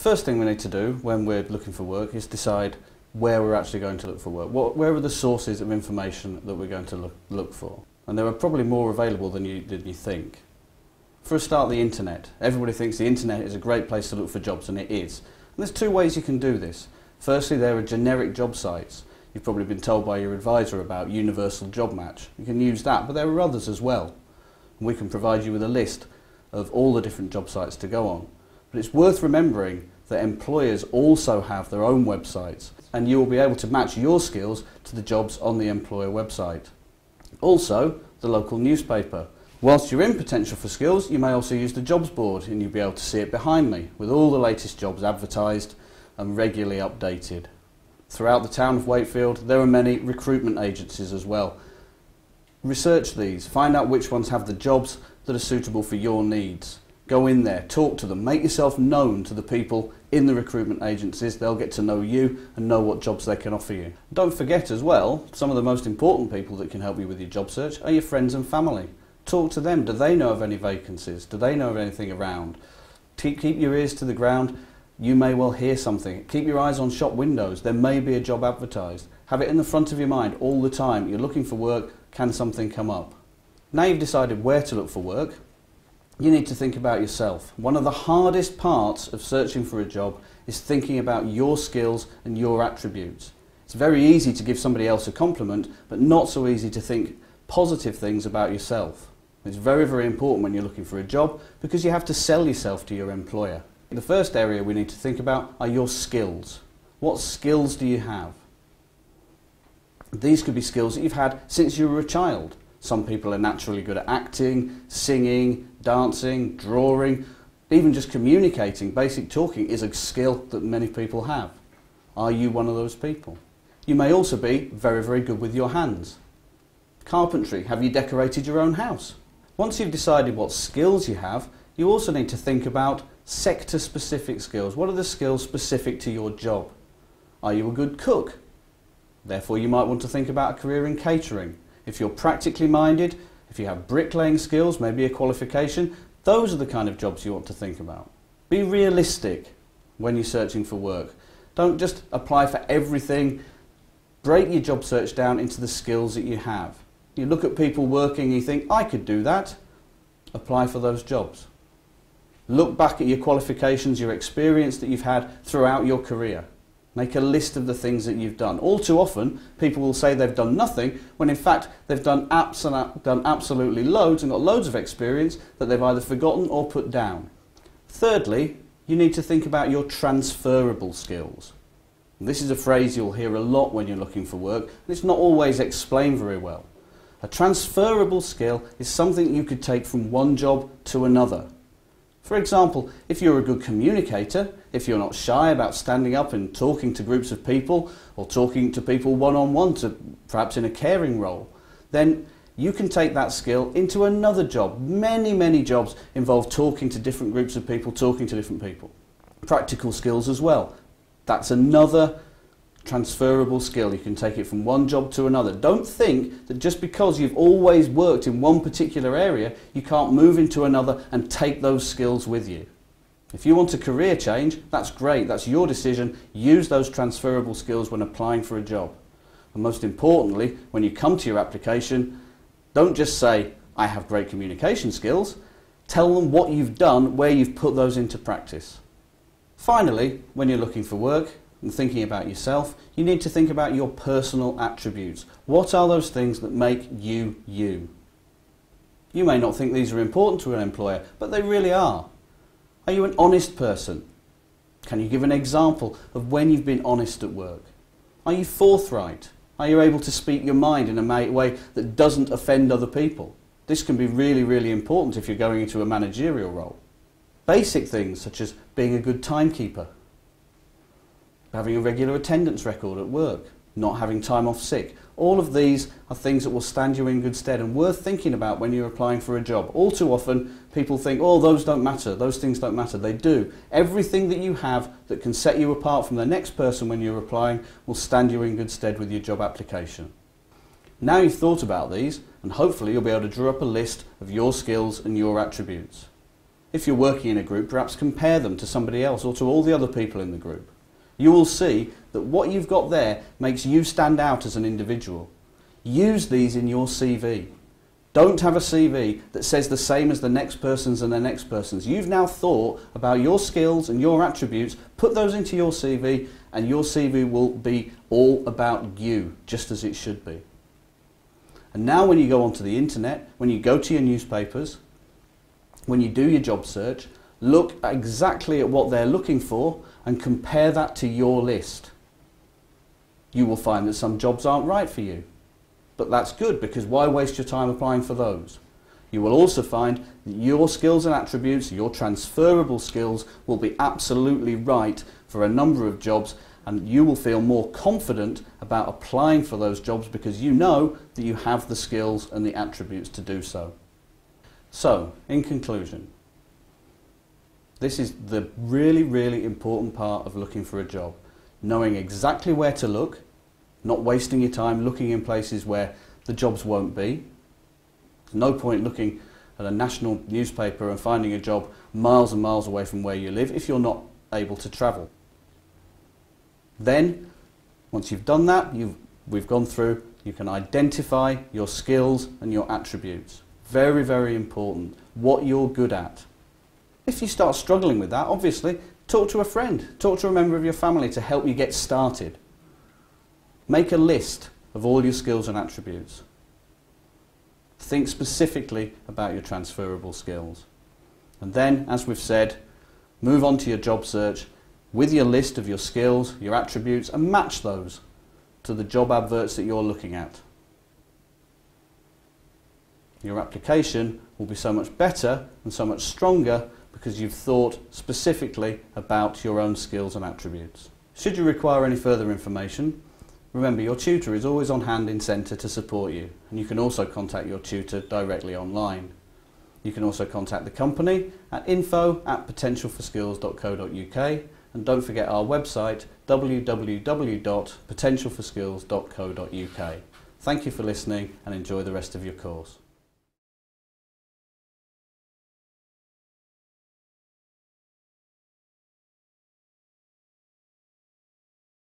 First thing we need to do when we're looking for work is decide where we're actually going to look for work. Where are the sources of information that we're going to look for? And there are probably more available than you think. For a start, the internet. Everybody thinks the internet is a great place to look for jobs, and it is. And there's two ways you can do this. Firstly, there are generic job sites. You've probably been told by your advisor about Universal Job Match. You can use that, but there are others as well. And we can provide you with a list of all the different job sites to go on. But it's worth remembering that employers also have their own websites, and you will be able to match your skills to the jobs on the employer website. Also, the local newspaper. Whilst you're in Potential4skills, you may also use the jobs board, and you'll be able to see it behind me with all the latest jobs advertised and regularly updated. Throughout the town of Wakefield, there are many recruitment agencies as well. Research these, find out which ones have the jobs that are suitable for your needs. Go in there, talk to them, make yourself known to the people in the recruitment agencies. They'll get to know you and know what jobs they can offer you. Don't forget as well, some of the most important people that can help you with your job search are your friends and family. Talk to them. Do they know of any vacancies? Do they know of anything around? Keep your ears to the ground. You may well hear something. Keep your eyes on shop windows. There may be a job advertised. Have it in the front of your mind all the time. You're looking for work. Can something come up? Now you've decided where to look for work, you need to think about yourself. One of the hardest parts of searching for a job is thinking about your skills and your attributes. It's very easy to give somebody else a compliment, but not so easy to think positive things about yourself. It's very, very important when you're looking for a job because you have to sell yourself to your employer. The first area we need to think about are your skills. What skills do you have? These could be skills that you've had since you were a child. Some people are naturally good at acting, singing, dancing, drawing, even just communicating. Basic talking is a skill that many people have. Are you one of those people? You may also be very, very good with your hands. Carpentry, have you decorated your own house? Once you've decided what skills you have, you also need to think about sector-specific skills. What are the skills specific to your job? Are you a good cook? Therefore, you might want to think about a career in catering. If you're practically minded, if you have bricklaying skills, maybe a qualification, those are the kind of jobs you want to think about. Be realistic when you're searching for work. Don't just apply for everything. Break your job search down into the skills that you have. You look at people working and you think, I could do that. Apply for those jobs. Look back at your qualifications, your experience that you've had throughout your career. Make a list of the things that you've done. All too often, people will say they've done nothing, when in fact they've done absolutely loads and got loads of experience that they've either forgotten or put down. Thirdly, you need to think about your transferable skills. This is a phrase you'll hear a lot when you're looking for work, and it's not always explained very well. A transferable skill is something you could take from one job to another. For example, if you're a good communicator, if you're not shy about standing up and talking to groups of people or talking to people one-on-one, perhaps in a caring role, then you can take that skill into another job. Many jobs involve talking to different groups of people, talking to different people. Practical skills as well. That's another transferable skill. You can take it from one job to another. Don't think that just because you've always worked in one particular area, you can't move into another and take those skills with you. If you want a career change, that's great. That's your decision. Use those transferable skills when applying for a job. And most importantly, when you come to your application, don't just say, I have great communication skills. Tell them what you've done, where you've put those into practice. Finally, when you're looking for work and thinking about yourself, you need to think about your personal attributes. What are those things that make you you? You may not think these are important to an employer, but they really are. Are you an honest person? Can you give an example of when you've been honest at work? Are you forthright? Are you able to speak your mind in a way that doesn't offend other people? This can be really important if you're going into a managerial role. Basic things such as being a good timekeeper, having a regular attendance record at work, not having time off sick. All of these are things that will stand you in good stead and worth thinking about when you're applying for a job. All too often people think, oh, those don't matter, those things don't matter. They do. Everything that you have that can set you apart from the next person when you're applying will stand you in good stead with your job application. Now you've thought about these, and hopefully you'll be able to draw up a list of your skills and your attributes. If you're working in a group, perhaps compare them to somebody else or to all the other people in the group. You will see that what you've got there makes you stand out as an individual. Use these in your CV. Don't have a CV that says the same as the next person's and the next person's. You've now thought about your skills and your attributes, put those into your CV, and your CV will be all about you, just as it should be. And now when you go onto the internet, when you go to your newspapers, when you do your job search, look exactly at what they're looking for and compare that to your list. You will find that some jobs aren't right for you. But that's good, because why waste your time applying for those? You will also find that your skills and attributes, your transferable skills, will be absolutely right for a number of jobs, and you will feel more confident about applying for those jobs because you know that you have the skills and the attributes to do so. So, in conclusion, this is the really, really important part of looking for a job. Knowing exactly where to look, not wasting your time looking in places where the jobs won't be. There's no point looking at a national newspaper and finding a job miles and miles away from where you live if you're not able to travel. Then, once you've done that, we've gone through, you can identify your skills and your attributes. Very, very important, what you're good at. If you start struggling with that, obviously, talk to a friend, talk to a member of your family to help you get started. Make a list of all your skills and attributes. Think specifically about your transferable skills. And then, as we've said, move on to your job search with your list of your skills, your attributes, and match those to the job adverts that you're looking at. Your application will be so much better and so much stronger because you've thought specifically about your own skills and attributes. Should you require any further information, remember your tutor is always on hand in centre to support you, and you can also contact your tutor directly online. You can also contact the company at info@potential4skills.co.uk, and don't forget our website www.potential4skills.co.uk. Thank you for listening and enjoy the rest of your course.